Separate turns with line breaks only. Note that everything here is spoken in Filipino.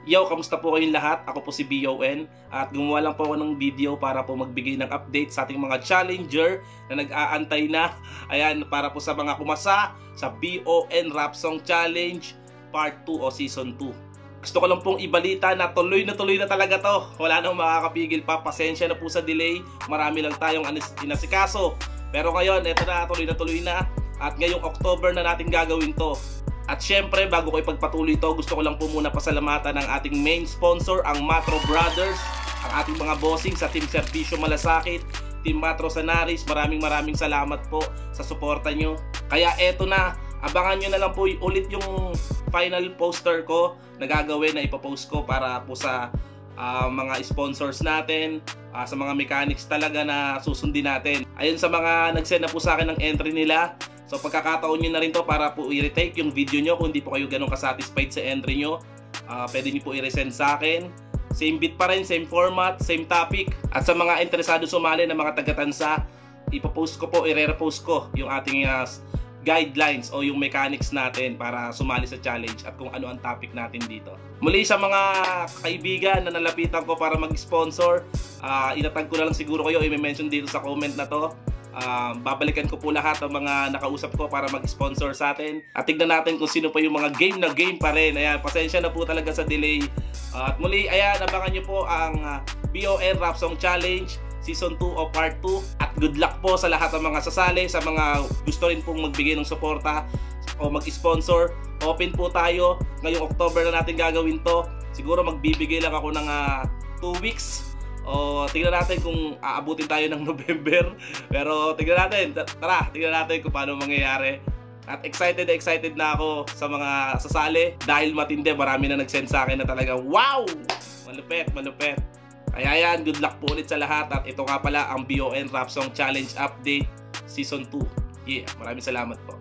Yo, kamusta po kayong lahat? Ako po si BON at gumawa lang po ako ng video para po magbigay ng update sa ating mga challenger na nag-aantay na. Ayan, para po sa mga kumasa sa BON Rap Song Challenge Part 2 o Season 2. Gusto ko lang pong ibalita na tuloy na talaga to. Wala nang makakapigil pa. Pasensya na po sa delay. Marami lang tayong inasikaso. Pero ngayon, eto na, tuloy na. At ngayong October na natin gagawin to. At syempre, bago ko ipagpatuloy ito, gusto ko lang po muna pasalamatan ng ating main sponsor, ang Matro Brothers, ang ating mga bossing sa Team Servisyo Malasakit, Team Matro Sanaris. Maraming salamat po sa suporta nyo. Kaya eto na, abangan nyo na lang po ulit yung final poster ko na gagawin, na ipopost ko para po sa mga sponsors natin, sa mga mechanics talaga na susundin natin. Ayun, sa mga nag-send na po sa akin ng entry nila, so pagkakataon nyo na rin to para po i-retake yung video nyo kung hindi po kayo ganun kasatisfied sa entry nyo. Pwede nyo po i-resend sa akin. Same bit pa rin, same format, same topic. At sa mga interesado sumali na mga taga-Tansa, ipopost ko po, i-repost ko yung ating guidelines o yung mechanics natin para sumali sa challenge at kung ano ang topic natin dito. Muli sa mga kaibigan na nalapitan ko para mag-sponsor, inatag ko na lang siguro kayo, i-mention dito sa comment na to. Babalikan ko po lahat ng mga nakausap ko para mag-sponsor sa atin. At tignan natin kung sino pa yung mga game na game pa rin. Ayan, pasensya na po talaga sa delay. At muli, ayan, abangan nyo po ang BON Rap Song Challenge Season 2 o Part 2. At good luck po sa lahat ng mga sasali, sa mga gusto rin pong magbigay ng suporta o mag-sponsor. Open po tayo. Ngayong October na natin gagawin to. Siguro magbibigay lang ako ng 2 weeks. O tingnan natin kung aabutin tayo ng November. Pero tingnan natin, tara, tingnan natin kung paano mangyayari. At excited na ako sa mga sasali dahil matindi, marami na nag-send sa akin na talaga wow! Malupet. Kaya yan, good luck po ulit sa lahat. At ito nga pala ang BON Rap Song Challenge Update Season 2. Yeah, maraming salamat po.